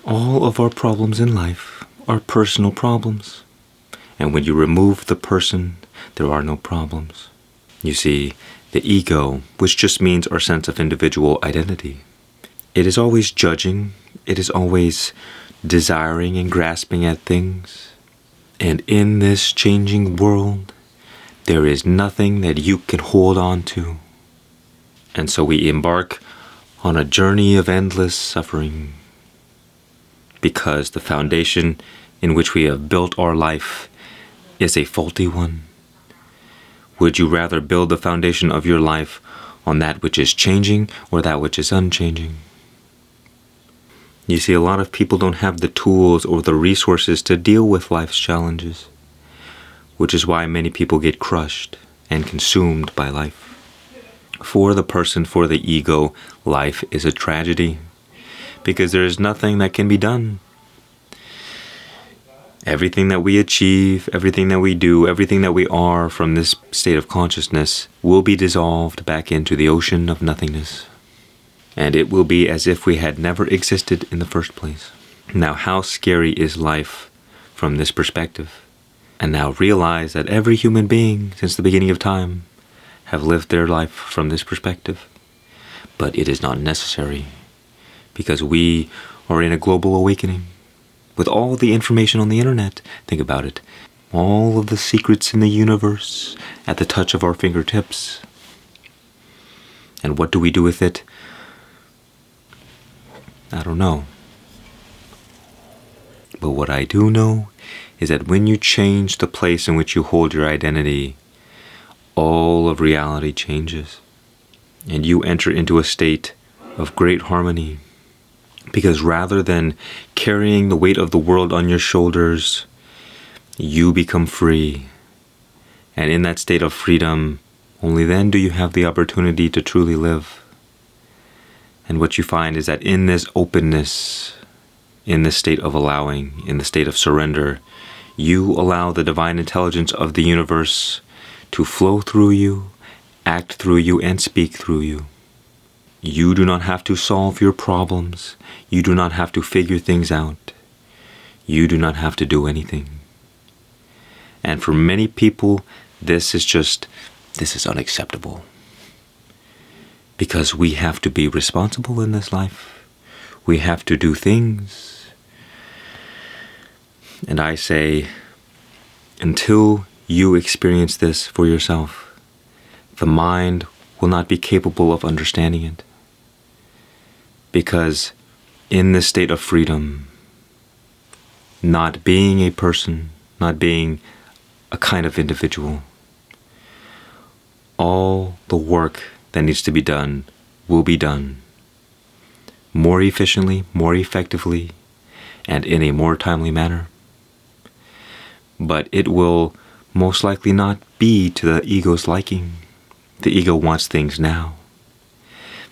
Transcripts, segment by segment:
all of our problems in life are personal problems. And when you remove the person, there are no problems. You see, the ego, which just means our sense of individual identity, it is always judging, it is always desiring and grasping at things. And in this changing world, there is nothing that you can hold on to. And so we embark on a journey of endless suffering, because the foundation in which we have built our life is a faulty one. Would you rather build the foundation of your life on that which is changing or that which is unchanging? You see, a lot of people don't have the tools or the resources to deal with life's challenges, which is why many people get crushed and consumed by life. For the person, for the ego, life is a tragedy, because there is nothing that can be done. Everything that we achieve, everything that we do, everything that we are from this state of consciousness will be dissolved back into the ocean of nothingness. And it will be as if we had never existed in the first place. Now, how scary is life from this perspective? And now realize that every human being since the beginning of time have lived their life from this perspective. But it is not necessary, because we are in a global awakening. With all the information on the internet, think about it. All of the secrets in the universe at the touch of our fingertips. And what do we do with it? I don't know. But what I do know is that when you change the place in which you hold your identity, all of reality changes. And you enter into a state of great harmony. Because rather than carrying the weight of the world on your shoulders, you become free. And in that state of freedom, only then do you have the opportunity to truly live. And what you find is that in this openness, in this state of allowing, in the state of surrender, you allow the divine intelligence of the universe to flow through you, act through you, and speak through you. You do not have to solve your problems. You do not have to figure things out. You do not have to do anything. And for many people, this is unacceptable. Because we have to be responsible in this life. We have to do things. And I say, until you experience this for yourself, the mind will not be capable of understanding it. Because in this state of freedom, not being a person, not being a kind of individual, all the work that needs to be done will be done more efficiently, more effectively, and in a more timely manner. But it will most likely not be to the ego's liking. The ego wants things now.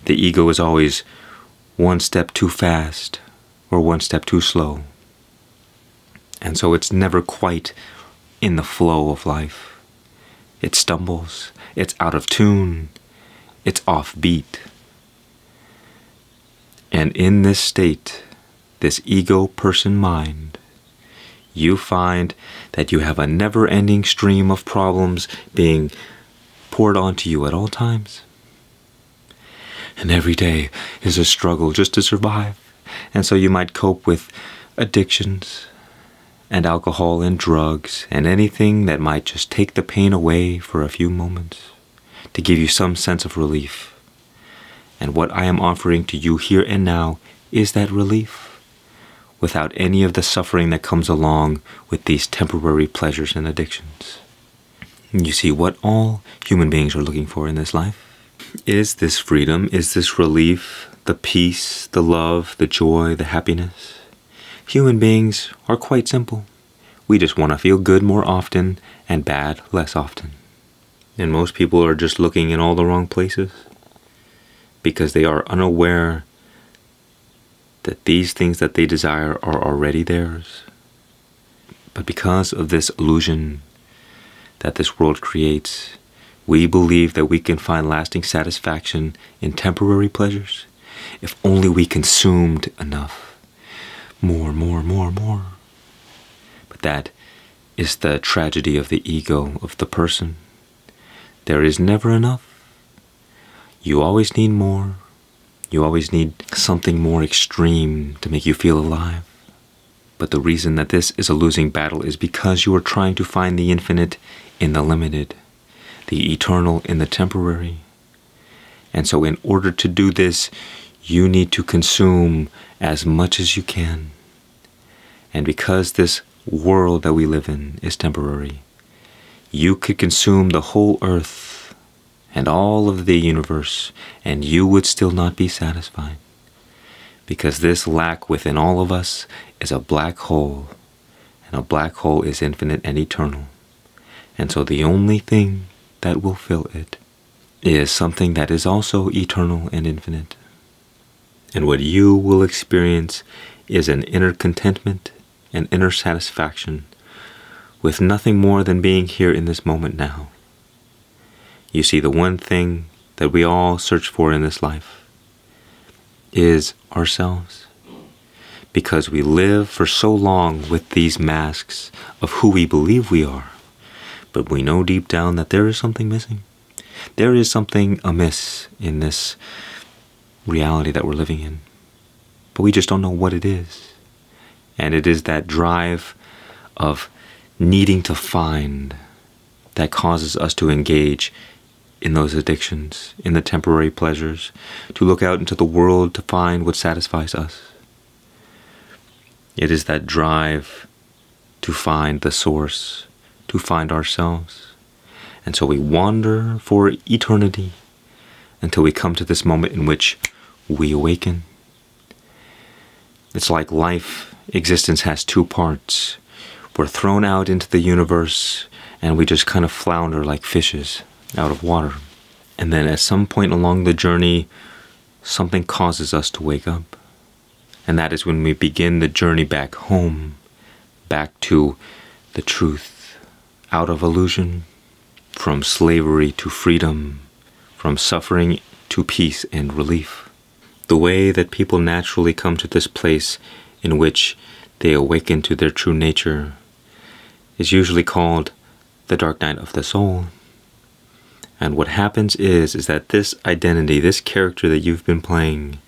The ego is always one step too fast or one step too slow. And so it's never quite in the flow of life. It stumbles, it's out of tune, it's offbeat. And in this state, this ego person mind, you find that you have a never-ending stream of problems being poured onto you at all times. And every day is a struggle just to survive. And so you might cope with addictions and alcohol and drugs and anything that might just take the pain away for a few moments to give you some sense of relief. And what I am offering to you here and now is that relief, without any of the suffering that comes along with these temporary pleasures and addictions. You see, what all human beings are looking for in this life is this freedom, is this relief, the peace, the love, the joy, the happiness. Human beings are quite simple. We just want to feel good more often and bad less often. And most people are just looking in all the wrong places because they are unaware that these things that they desire are already theirs. But because of this illusion that this world creates, we believe that we can find lasting satisfaction in temporary pleasures if only we consumed enough. more, more, more, more. But that is the tragedy of the ego, of the person. There is never enough. You always need more. You always need something more extreme to make you feel alive. But the reason that this is a losing battle is because you are trying to find the infinite in the limited, the eternal in the temporary. And so in order to do this, you need to consume as much as you can. And because this world that we live in is temporary, you could consume the whole earth and all of the universe, and you would still not be satisfied. Because this lack within all of us is a black hole, and a black hole is infinite and eternal. And so the only thing that will fill it is something that is also eternal and infinite. And what you will experience is an inner contentment and inner satisfaction with nothing more than being here in this moment now. You see, the one thing that we all search for in this life is ourselves. Because we live for so long with these masks of who we believe we are, but we know deep down that there is something missing. There is something amiss in this reality that we're living in, but we just don't know what it is. And it is that drive of needing to find that causes us to engage in those addictions, in the temporary pleasures, to look out into the world to find what satisfies us. It is that drive to find the source, to find ourselves. And so we wander for eternity until we come to this moment in which we awaken. It's like life, existence has two parts. We're thrown out into the universe and we just kind of flounder like fishes out of water. And then at some point along the journey, something causes us to wake up. And that is when we begin the journey back home, back to the truth, out of illusion, from slavery to freedom, from suffering to peace and relief. The way that people naturally come to this place in which they awaken to their true nature is usually called the dark night of the soul. And what happens is that this identity, this character that you've been playing,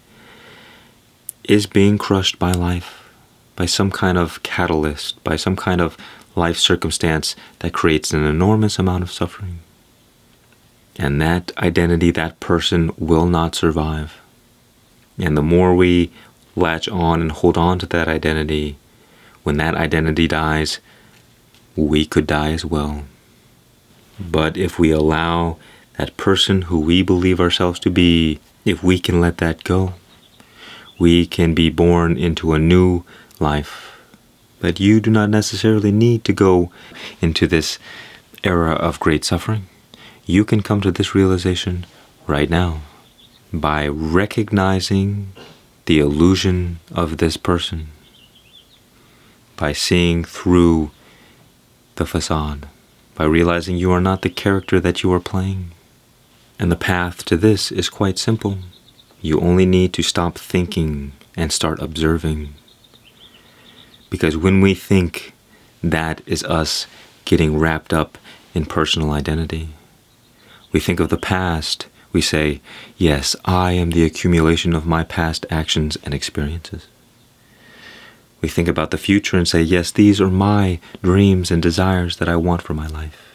is being crushed by life, by some kind of catalyst, by some kind of life circumstance that creates an enormous amount of suffering. And that identity, that person will not survive. And the more we latch on and hold on to that identity, when that identity dies, we could die as well. But if we allow that person who we believe ourselves to be, if we can let that go, we can be born into a new life. But you do not necessarily need to go into this era of great suffering. You can come to this realization right now by recognizing the illusion of this person, by seeing through the facade, by realizing you are not the character that you are playing. And the path to this is quite simple. You only need to stop thinking and start observing. Because when we think, that is us getting wrapped up in personal identity. We think of the past. We say, yes, I am the accumulation of my past actions and experiences. We think about the future and say, yes, these are my dreams and desires that I want for my life.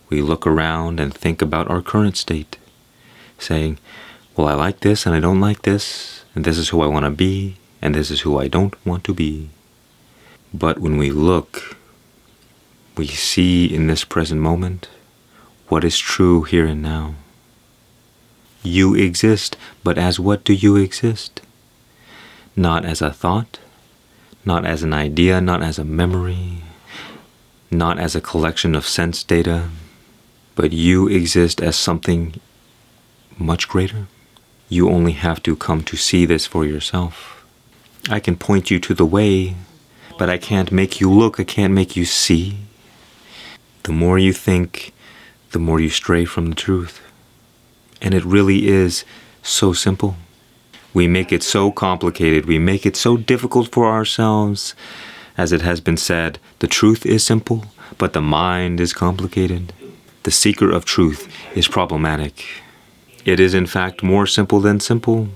We look around and think about our current state, saying, well, I like this and I don't like this, and this is who I want to be, and this is who I don't want to be. But when we look, we see in this present moment what is true here and now. You exist, but as what do you exist? Not as a thought, not as an idea, not as a memory, not as a collection of sense data, but you exist as something much greater. You only have to come to see this for yourself. I can point you to the way, but I can't make you look, I can't make you see. The more you think, the more you stray from the truth. And it really is so simple. We make it so complicated. We make it so difficult for ourselves. As it has been said, the truth is simple, but the mind is complicated. The seeker of truth is problematic. It is in fact more simple than simple.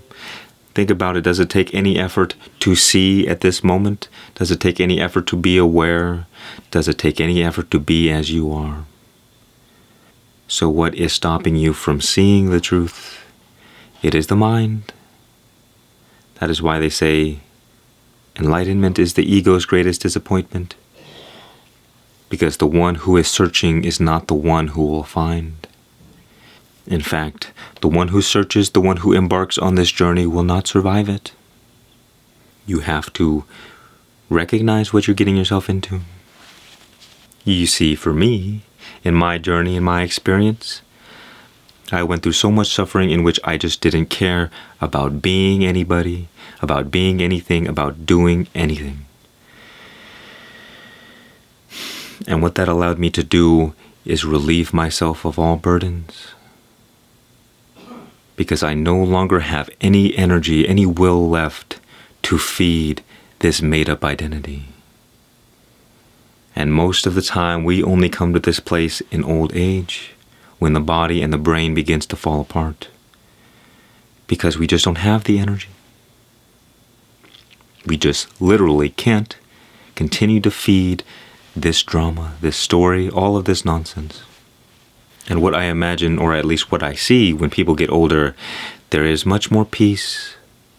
Think about it. Does it take any effort to see at this moment? Does it take any effort to be aware? Does it take any effort to be as you are? So what is stopping you from seeing the truth? It is the mind. That is why they say enlightenment is the ego's greatest disappointment. Because the one who is searching is not the one who will find. In fact, the one who searches, the one who embarks on this journey will not survive it. You have to recognize what you're getting yourself into. You see, for me, in my journey, in my experience, I went through so much suffering in which I just didn't care about being anybody, about being anything, about doing anything. And what that allowed me to do is relieve myself of all burdens. Because I no longer have any energy, any will left to feed this made-up identity. And most of the time, we only come to this place in old age, when the body and the brain begins to fall apart. Because we just don't have the energy. We just literally can't continue to feed this drama, this story, all of this nonsense. And what I imagine, or at least what I see when people get older, there is much more peace.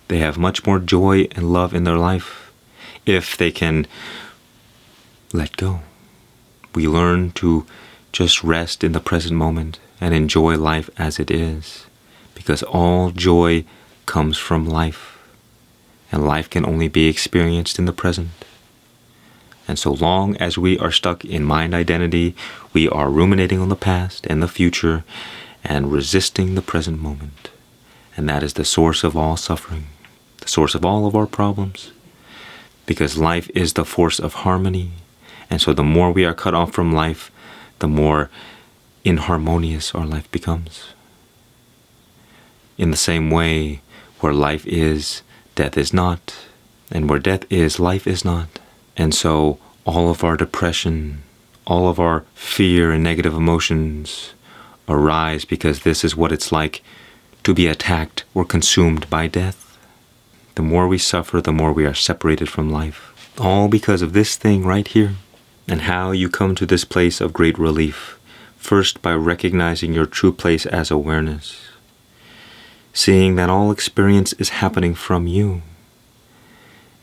They have much more joy and love in their life if they can let go. We learn to just rest in the present moment and enjoy life as it is, because all joy comes from life, and life can only be experienced in the present. And so long as we are stuck in mind identity, we are ruminating on the past and the future and resisting the present moment. And that is the source of all suffering, the source of all of our problems, because life is the force of harmony. And so the more we are cut off from life, the more inharmonious our life becomes. In the same way, where life is, death is not. And where death is, life is not. And so all of our depression, all of our fear and negative emotions arise because this is what it's like to be attacked or consumed by death. The more we suffer, the more we are separated from life. All because of this thing right here. And how you come to this place of great relief. First, by recognizing your true place as awareness. Seeing that all experience is happening from you.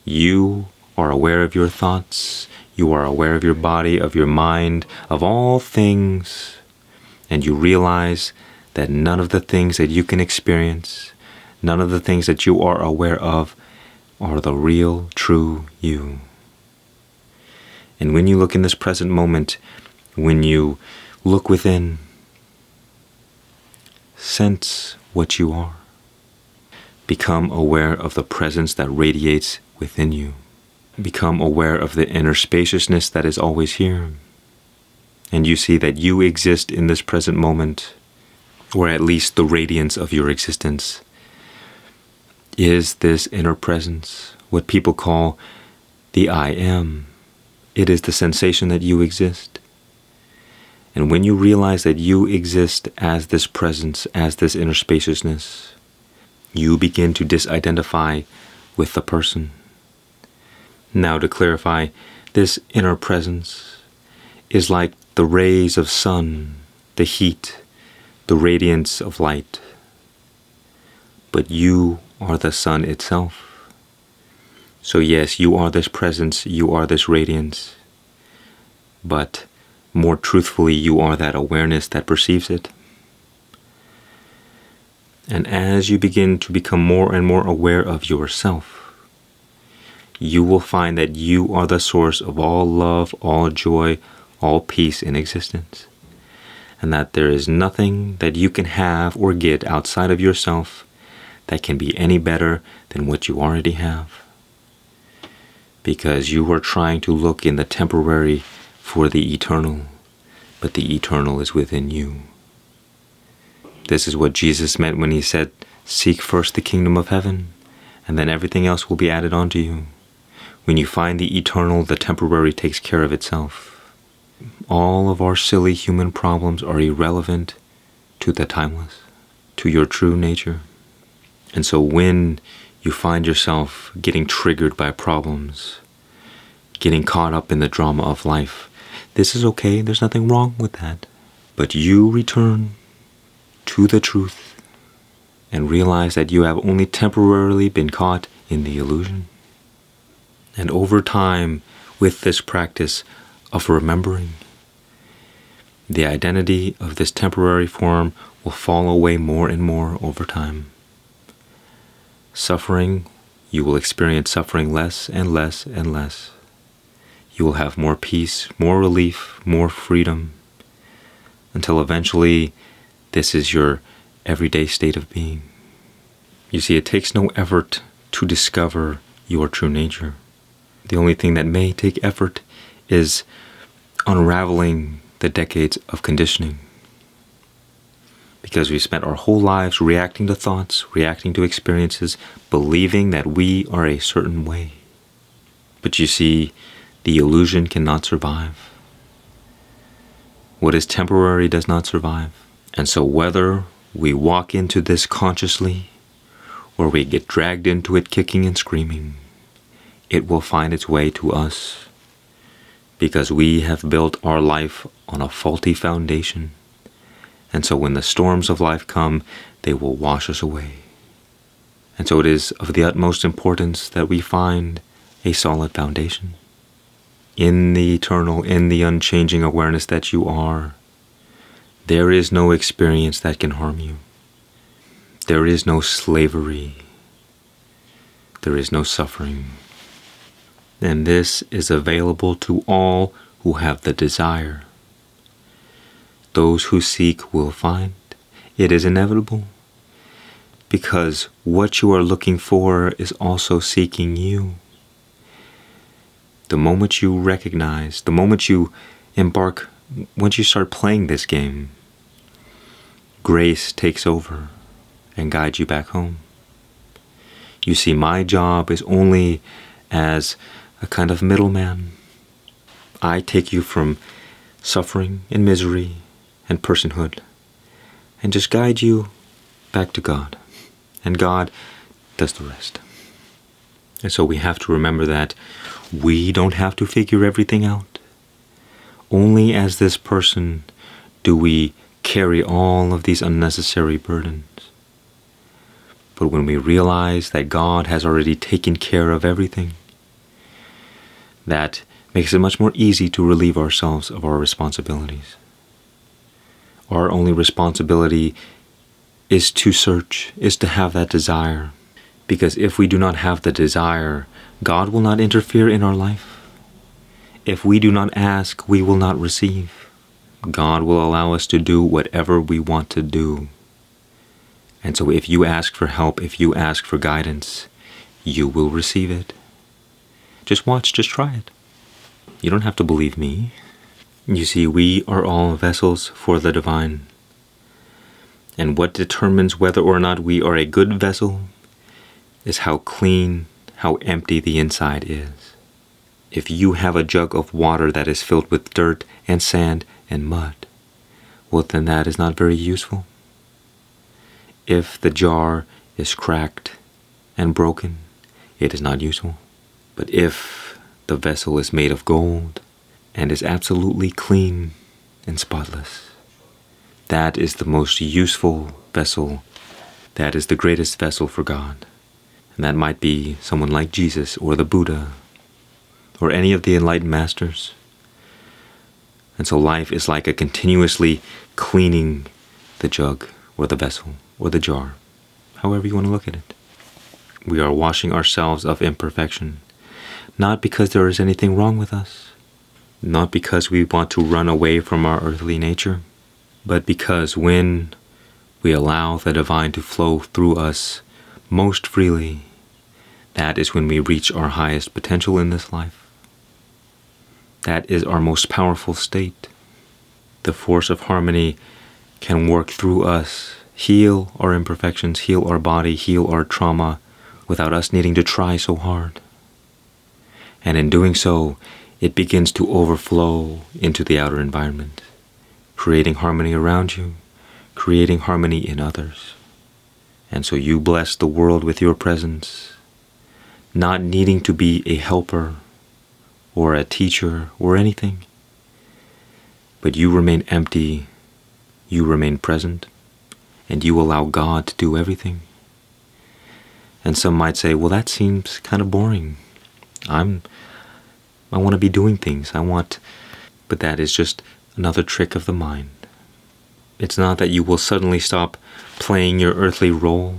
You are aware of your thoughts. You are aware of your body, of your mind, of all things. And you realize that none of the things that you can experience, none of the things that you are aware of, are the real, true you. And when you look in this present moment, when you look within, sense what you are. Become aware of the presence that radiates within you. Become aware of the inner spaciousness that is always here. And you see that you exist in this present moment, or at least the radiance of your existence is this inner presence, what people call the I am. It is the sensation that you exist. And when you realize that you exist as this presence, as this inner spaciousness, you begin to disidentify with the person. Now, to clarify, this inner presence is like the rays of sun, the heat, the radiance of light. But you are the sun itself. So yes, you are this presence, you are this radiance, but more truthfully, you are that awareness that perceives it. And as you begin to become more and more aware of yourself, you will find that you are the source of all love, all joy, all peace in existence. And that there is nothing that you can have or get outside of yourself that can be any better than what you already have. Because you are trying to look in the temporary for the eternal, but the eternal is within you. This is what Jesus meant when he said, "Seek first the kingdom of heaven." and then everything else will be added onto you. When you find the eternal, the temporary takes care of itself. All of our silly human problems are irrelevant to the timeless, to your true nature. And so when you find yourself getting triggered by problems, getting caught up in the drama of life, this is okay, there's nothing wrong with that. But you return to the truth and realize that you have only temporarily been caught in the illusion. And over time, with this practice of remembering, the identity of this temporary form will fall away more and more over time. Suffering, you will experience suffering less and less and less. You will have more peace, more relief, more freedom, until eventually this is your everyday state of being. You see, it takes no effort to discover your true nature. The only thing that may take effort is unraveling the decades of conditioning. Because we spent our whole lives reacting to thoughts, reacting to experiences, believing that we are a certain way. But you see, the illusion cannot survive. What is temporary does not survive. And so whether we walk into this consciously or we get dragged into it kicking and screaming, it will find its way to us, because we have built our life on a faulty foundation. And so when the storms of life come, they will wash us away. And so it is of the utmost importance that we find a solid foundation in the eternal, in the unchanging awareness that you are. There is no experience that can harm you. There is no slavery. There is no suffering. And this is available to all who have the desire. Those who seek will find. It is inevitable, because what you are looking for is also seeking you. The moment you recognize, the moment you embark, once you start playing this game, grace takes over and guides you back home. You see, my job is only as a kind of middleman. I take you from suffering and misery and personhood and just guide you back to God. And God does the rest. And so we have to remember that we don't have to figure everything out. Only as this person do we carry all of these unnecessary burdens. But when we realize that God has already taken care of everything, that makes it much more easy to relieve ourselves of our responsibilities. Our only responsibility is to search, is to have that desire. Because if we do not have the desire, God will not interfere in our life. If we do not ask, we will not receive. God will allow us to do whatever we want to do. And so if you ask for help, if you ask for guidance, you will receive it. Just watch, just try it. You don't have to believe me. You see, we are all vessels for the divine. And what determines whether or not we are a good vessel is how clean, how empty the inside is. If you have a jug of water that is filled with dirt and sand and mud, well, then that is not very useful. If the jar is cracked and broken, it is not useful. But if the vessel is made of gold and is absolutely clean and spotless, that is the most useful vessel. That is the greatest vessel for God. And that might be someone like Jesus or the Buddha or any of the enlightened masters. And so life is like a continuously cleaning the jug or the vessel or the jar, however you want to look at it. We are washing ourselves of imperfection, not because there is anything wrong with us, not because we want to run away from our earthly nature, but because when we allow the divine to flow through us most freely, that is when we reach our highest potential in this life. That is our most powerful state. The force of harmony can work through us, heal our imperfections, heal our body, heal our trauma, without us needing to try so hard. And in doing so, it begins to overflow into the outer environment, creating harmony around you, creating harmony in others. And so you bless the world with your presence, not needing to be a helper or a teacher or anything, but you remain empty, you remain present, and you allow God to do everything. And some might say, well, that seems kind of boring. I want to be doing things. But that is just another trick of the mind. It's not that you will suddenly stop playing your earthly role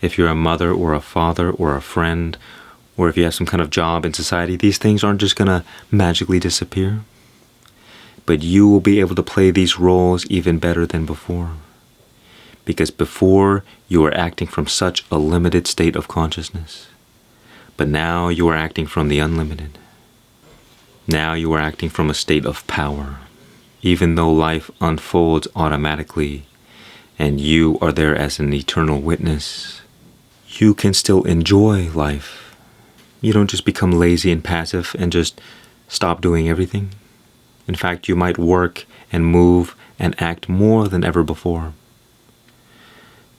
if you're a mother or a father or a friend, or if you have some kind of job in society. These things aren't just going to magically disappear. But you will be able to play these roles even better than before. Because before, you were acting from such a limited state of consciousness. But now you are acting from the unlimited. Now you are acting from a state of power. Even though life unfolds automatically, and you are there as an eternal witness, you can still enjoy life. You don't just become lazy and passive and just stop doing everything. In fact, you might work and move and act more than ever before.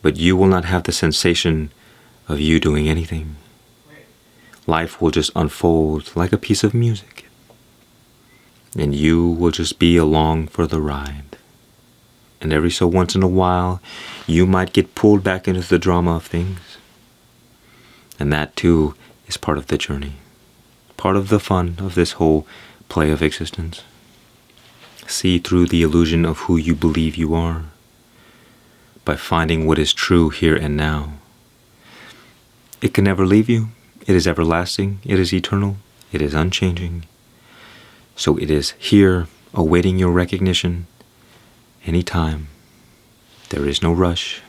But you will not have the sensation of you doing anything. Life will just unfold like a piece of music. And you will just be along for the ride. And every so once in a while, you might get pulled back into the drama of things. And that too is part of the journey. Part of the fun of this whole play of existence. See through the illusion of who you believe you are by finding what is true here and now. It can never leave you. It is everlasting. It is eternal. It is unchanging. So it is here, awaiting your recognition, anytime. There is no rush.